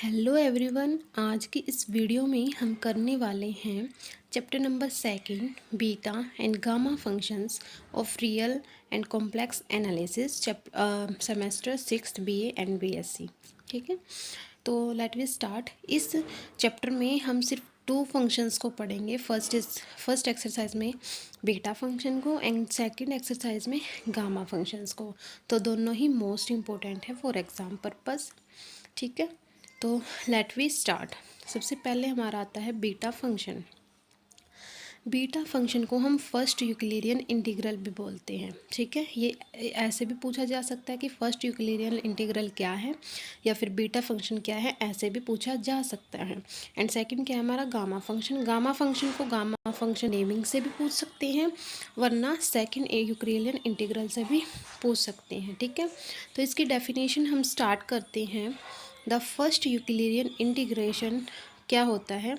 Hello everyone. आज की इस वीडियो में हम करने वाले हैं chapter number second beta and gamma functions of real and complex analysis semester 6 BA and BSc. ठीक है, तो लेट वी स्टार्ट। इस चैप्टर में हम सिर्फ दो फंक्शंस को पढ़ेंगे। फर्स्ट एक्सरसाइज में बीटा फंक्शन को एंड सेकंड एक्सरसाइज में गामा फंक्शंस को। तो दोनों ही मोस्ट इम्पोर्टेंट है फॉर एग्ज़ाम पर्पस। ठीक है, तो लेट वी स्टार्ट। सबसे पहले हमारा आता है बीटा फंक्शन। बीटा फंक्शन को हम फर्स्ट यूक्लिडियन इंटीग्रल भी बोलते हैं। ठीक है, ये ऐसे भी पूछा जा सकता है कि फर्स्ट यूक्लिडियन इंटीग्रल क्या है या फिर बीटा फंक्शन क्या है, ऐसे भी पूछा जा सकता है। एंड सेकंड क्या है हमारा गामा फंक्शन। गामा फंक्शन को गामा फंक्शन नेमिंग से भी पूछ सकते हैं, वरना सेकंड यूक्लिडियन इंटीग्रल से भी पूछ सकते हैं। ठीक है, तो इसकी डेफिनेशन हम स्टार्ट करते हैं। द फर्स्ट यूक्लिडियन इंटीग्रेशन क्या होता है?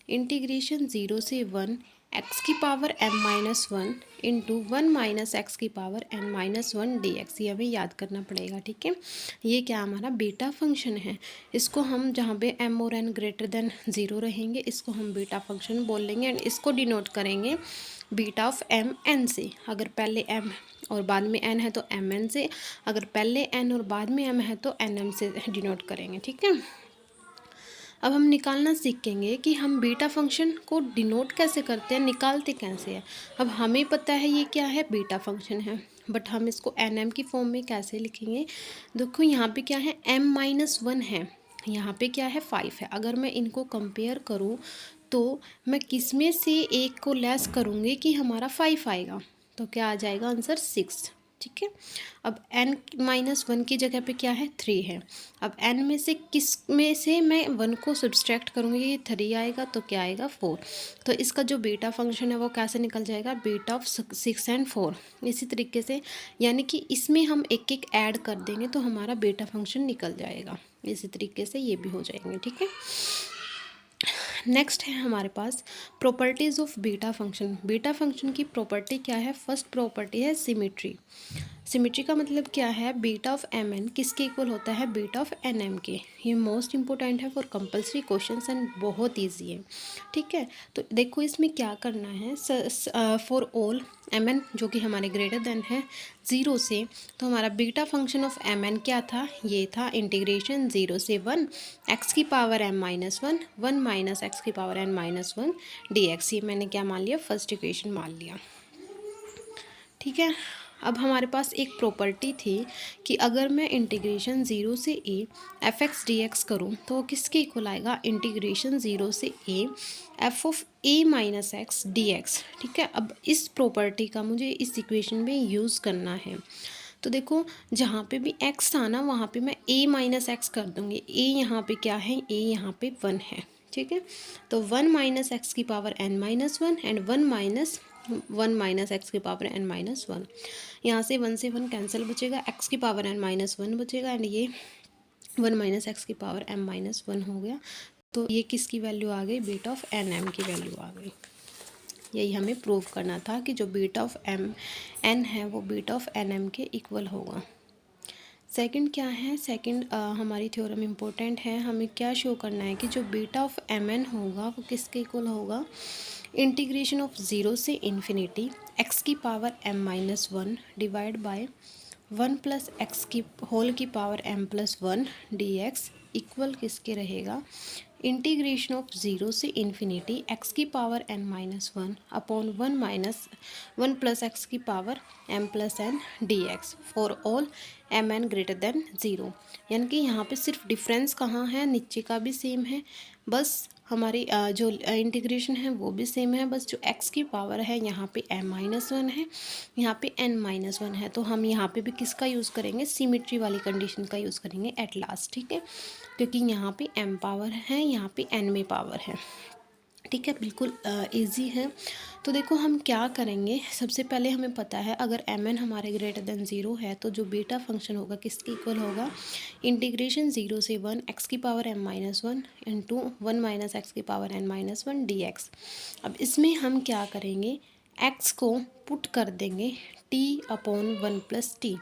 इंटीग्रेशन 0 से 1 एक्स की power m minus 1 into 1 minus x की power n minus 1 d x. ये हमें याद करना पड़ेगा। ठीक है, ये क्या हमारा बीटा फंक्शन है। इसको हम जहाँ पे m और n ग्रेटर देन 0 रहेंगे, इसको हम बीटा फंक्शन बोल लेंगे एंड इसको डिनोट करेंगे बीटा ऑफ m n से। अगर पहले m और बाद में n है तो m n से, अगर पहले n और बाद में m है तो n m से डिनोट करेंगे। ठीक है, अब हम निकालना सीखेंगे कि हम बीटा फंक्शन को डिनोट कैसे करते हैं, निकालते कैसे हैं। अब हमें पता है ये क्या है, बीटा फंक्शन है, बट हम इसको एन एम की फॉर्म में कैसे लिखेंगे। देखो यहाँ पे क्या है, m माइनस 1 है, यहाँ पे क्या है 5 है। अगर मैं इनको कंपेयर करूँ तो मैं किस में से एक को लेस करूँगी कि हमारा 5 आएगा, तो क्या आ जाएगा आंसर 6। ठीक है, अब n माइनस 1 की जगह पे क्या है 3 है। अब n में से किस में से मैं 1 को सब्सट्रैक्ट करूँगी, ये 3 आएगा तो क्या आएगा 4। तो इसका जो बीटा फंक्शन है वो कैसे निकल जाएगा, बीटा ऑफ 6 एंड 4। इसी तरीके से यानी कि इसमें हम एक एक ऐड कर देंगे तो हमारा बीटा फंक्शन निकल जाएगा। इसी तरीके से ये भी हो जाएंगे। ठीक है, नेक्स्ट है हमारे पास properties of beta function. Beta function की प्रॉपर्टी क्या है? फर्स्ट प्रॉपर्टी है सिमेट्री। सिमेट्री का मतलब क्या है, बीटा ऑफ एम एन किसके इक्वल होता है, बीटा ऑफ एन एम के। ये मोस्ट इंपॉर्टेंट है फॉर कंपलसरी क्वेश्चंस एंड बहुत इजी है। ठीक है, तो देखो इसमें क्या करना है, फॉर ऑल एम एन जो कि हमारे ग्रेटर देन है 0 से, तो हमारा beta function of M N क्या था, ये था इंटीग्रेशन 0 से 1 एक्स की power m minus 1 1 minus x की power n minus 1 d x. ये मैंने क्या मान लिया, फर्स्ट इक्वेशन मान लिया। ठीक है, अब हमारे पास एक प्रॉपर्टी थी कि अगर मैं इंटीग्रेशन 0 से a F x D x करूँ तो किसके इक्वल आएगा, इंटीग्रेशन 0 से a F of a minus x D x. ठीक है, अब इस प्रॉपर्टी का मुझे इस इक्वेशन में यूज़ करना है। तो देखो जहाँ पे भी x था ना, वहाँ पे मैं a माइनस एक्स कर दूँगी। a यहाँ पे क्या है, a यहाँ पे 1 है। ठीक है, तो 1 माइनस एक्स की power n minus 1 and 1 minus x की पावर n माइनस 1। यहाँ से 1 से 1 कैंसिल बचेगा, x की पावर n माइनस 1 बचेगा एंड ये 1 माइनस एक्स की पावर m माइनस 1 हो गया। तो ये किसकी वैल्यू आ गई, बीटा ऑफ एन एम की वैल्यू आ गई। यही हमें प्रूव करना था कि जो बीटा ऑफ एम एन है वो बीटा ऑफ एन एम के इक्वल होगा। सेकंड क्या है, सेकंड हमारी थ्योरम इम्पोर्टेंट है। हमें क्या शो करना है कि जो बीटा ऑफ एम एन होगा वो किसके इक्वल होगा, इंटीग्रेशन ऑफ 0 से इन्फिनिटी एक्स की power m minus 1 divide by 1 plus x की होल की power m plus 1 d x equal किसके रहेगा, इंटीग्रेशन ऑफ 0 से इन्फिनिटी एक्स की power n minus 1 upon 1 minus 1 plus x की power m plus n d x for all M N greater than 0। यानी कि यहाँ पे सिर्फ डिफरेंस कहाँ है, नीचे का भी सेम है, बस हमारी जो इंटीग्रेशन है वो भी सेम है, बस जो x की पावर है यहाँ पे m माइनस 1 है, यहाँ पे n माइनस 1 है। तो हम यहाँ पे भी किसका यूज़ करेंगे, सिमेट्री वाली कंडीशन का यूज़ करेंगे एट लास्ट। ठीक है, क्योंकि यहाँ पे m पावर है, यहाँ पे n में पावर है। ठीक है, बिल्कुल इजी है। तो देखो हम क्या करेंगे, सबसे पहले हमें पता है अगर एम एन हमारे ग्रेटर देन 0 है तो जो बीटा फंक्शन होगा किसके इक्वल होगा, इंटीग्रेशन 0 से 1 एक्स की power m minus 1 into 1 minus x की power n minus 1 d x. अब इसमें हम क्या करेंगे, x को पुट कर देंगे t अपॉन 1 प्लस टी।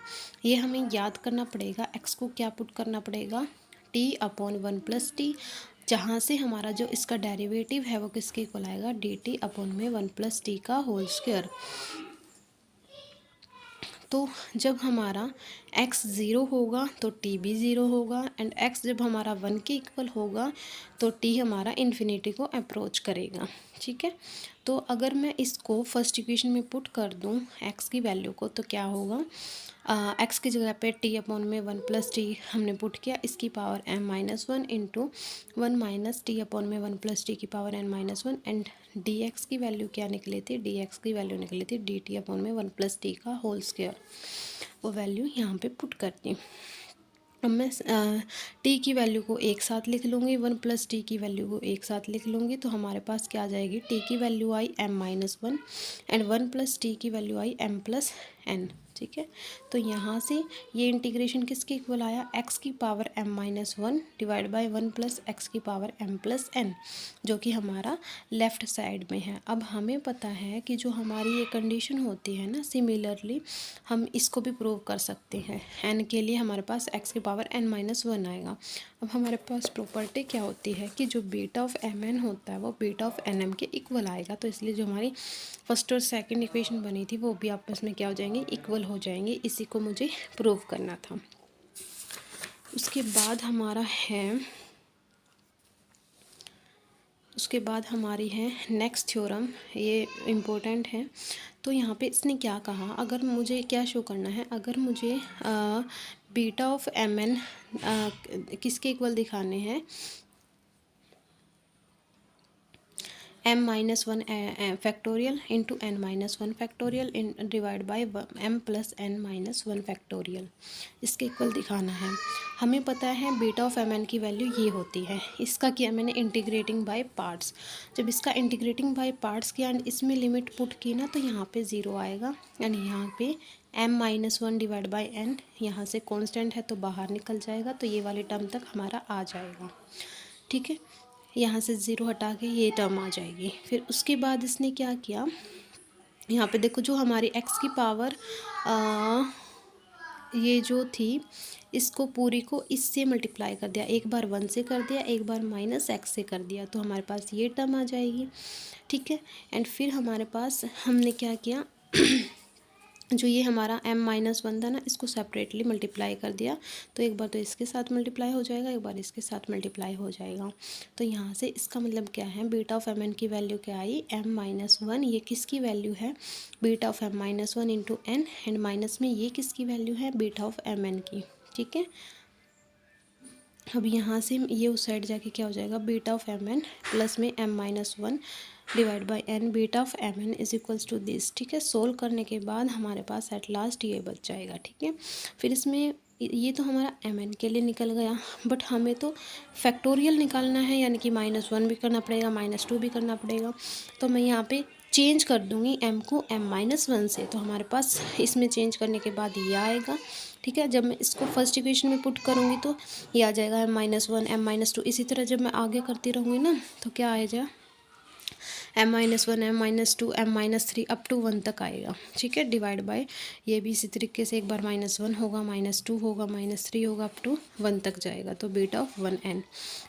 ये हमें याद करना पड़ेगा, x को क्या पुट करना पड़ेगा, टी अपॉन 1 प्लस टी, जहाँ से हमारा जो इसका डेरिवेटिव है वो किसके इक्वल आएगा, डी टी अपॉन में 1 प्लस टी का होल स्क्वायर। तो जब हमारा x ज़ीरो होगा तो t भी ज़ीरो होगा, एंड x जब हमारा 1 के इक्वल होगा तो t हमारा इन्फिनिटी को अप्रोच करेगा। ठीक है, तो अगर मैं इसको फर्स्ट इक्वेशन में पुट कर दूं x की वैल्यू को, तो क्या होगा, x की जगह पे t अपॉन में 1 प्लस टी हमने पुट किया, इसकी power m-1 into 1 minus T upon में 1 प्लस टी की पावर n-1, एंड dx की वैल्यू क्या निकली थी, dx की वैल्यू निकली थी dt अपॉन में 1 प्लस टी का होल स्क्वायर। वो वैल्यू यहाँ पे पुट करती। अब मैं t की वैल्यू को एक साथ लिख लूँगी, 1 प्लस टी की वैल्यू को एक साथ लिख लूँगी, तो हमारे पास क्या आ जाएगी, t की value I m-1 and 1 plus T की वैल्यू आई m प्लस n। ठीक है, तो यहाँ से ये इंटीग्रेशन किसके इक्वल आया, x की power m-1 divide by 1 plus x की पावर m प्लस n, जो कि हमारा लेफ़्ट साइड में है। अब हमें पता है कि जो हमारी ये कंडीशन होती है ना, सिमिलरली हम इसको भी प्रूव कर सकते हैं। n के लिए हमारे पास x की पावर n-1 आएगा। अब हमारे पास प्रॉपर्टी क्या होती है कि जो बीटा ऑफ mn होता है वो बीटा ऑफ nm के इक्वल आएगा, तो इसलिए जो हमारी फर्स्ट और सेकंड इक्वेशन बनी थी वो भी आपस में क्या हो जाएंगे, इक्वल हो जाएंगे। इसी को मुझे प्रूव करना था। उसके बाद हमारी है नेक्स्ट थ्योरम, ये इम्पोर्टेंट है। तो यहाँ पे इसने क्या कहा, अगर मुझे क्या शो करना है, अगर मुझे बीटा ऑफ एम एन किसके इक्वल दिखाने हैं, m-1 factorial into n-1 factorial divide by m plus n-1 factorial, इसके इक्वल दिखाना है। हमें पता है बीटा ऑफ mn की वैल्यू ये होती है। इसका किया मैंने इंटीग्रेटिंग बाय पार्ट्स। जब इसका इंटीग्रेटिंग बाय पार्ट्स किया एंड इसमें लिमिट पुट की ना, तो यहाँ पे ज़ीरो आएगा, एंड यहाँ पे m-1 डिवाइड बाई n, यहाँ से कांस्टेंट है तो बाहर निकल जाएगा, तो ये वाली टर्म तक हमारा आ जाएगा। ठीक है, यहाँ से ज़ीरो हटा के ये टर्म आ जाएगी। फिर उसके बाद इसने क्या किया, यहाँ पे देखो जो हमारी x की पावर ये जो थी, इसको पूरी को इससे मल्टीप्लाई कर दिया, एक बार 1 से कर दिया, एक बार माइनस x से कर दिया, तो हमारे पास ये टर्म आ जाएगी। ठीक है, एंड फिर हमारे पास हमने क्या किया जो ये हमारा m-1 था ना, इसको सेपरेटली मल्टीप्लाई कर दिया, तो एक बार तो इसके साथ मल्टीप्लाई हो जाएगा, एक बार इसके साथ मल्टीप्लाई हो जाएगा। तो यहाँ से इसका मतलब क्या है, बीटा ऑफ mn की वैल्यू क्या आई, m-1, ये किसकी वैल्यू है, beta of m-1 into n, and minus में ये किसकी वैल्यू है, बीटा ऑफ mn की। ठीक है, अब यहाँ से ये उस साइड जाके क्या हो जाएगा, बीटा ऑफ mn प्लस में m-1 divide by n, beta of mn is equals to this. ठीक है, सोल्व करने के बाद हमारे पास एट लास्ट ये बच जाएगा। ठीक है, फिर इसमें ये तो हमारा mn के लिए निकल गया, बट हमें तो फैक्टोरियल निकालना है, यानी कि -1 भी करना पड़ेगा, -2 भी करना पड़ेगा। तो मैं यहाँ पे चेंज कर दूँगी m को m-1 से, तो हमारे पास इसमें चेंज करने के बाद ये आएगा। ठीक है, जब मैं इसको फर्स्ट इक्वेशन में पुट करूँगी तो ये आ जाएगा m-1 m-2। इसी तरह जब मैं आगे करती रहूँगी ना, तो क्या आएगा, m-1 m-2 m-3 up to 1 तक आएगा। ठीक है, डिवाइड बाय ये भी इसी तरीके से, एक बार -1 होगा, -2 होगा, -3 होगा, अप टू 1 तक जाएगा, तो बीटा ऑफ 1n।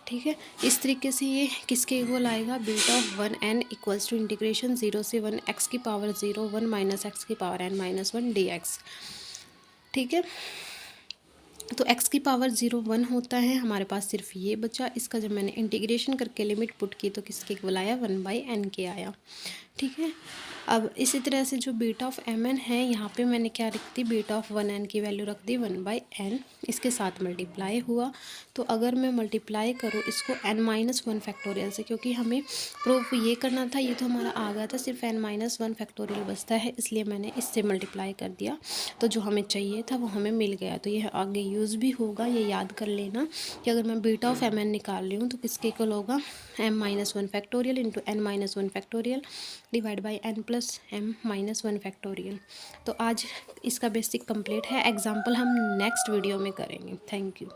ठीक है, इस तरीके से ये किसके इक्वल आएगा, beta of 1n equals to integration 0 से 1 x की पावर 0 1 माइनस एक्स की पावर n-1 dx। ठीक है, तो x की पावर 0 1 होता है, हमारे पास सिर्फ ये बचा। इसका जब मैंने इंटीग्रेशन करके लिमिट पुट की तो किसके इक्वल आया, 1/n के आया। ठीक है, अब इसी तरह से जो बीटा ऑफ mn है, यहाँ पे मैंने क्या रख दी, बीटा ऑफ 1n की वैल्यू रख दी 1/n, इसके साथ मल्टीप्लाई हुआ। तो अगर मैं मल्टीप्लाई करूँ इसको n-1 फैक्टोरियल से, क्योंकि हमें प्रूफ ये करना था, ये तो हमारा आ गया था, सिर्फ n-1 फैक्टोरियल बचता है, इसलिए मैंने इससे मल्टीप्लाई कर दिया, तो जो हमें चाहिए था वो हमें मिल गया। तो ये आगे यूज़ भी होगा, ये याद कर लेना कि अगर मैं बीटा ऑफ mn निकाल रही हूँ तो किसके इक्वल होगा, m-1 factorial into n-1 factorial divide by n plus m-1 factorial. तो आज इसका बेसिक कंप्लीट है, एग्जाम्पल हम नेक्स्ट वीडियो में करेंगे। Thank you.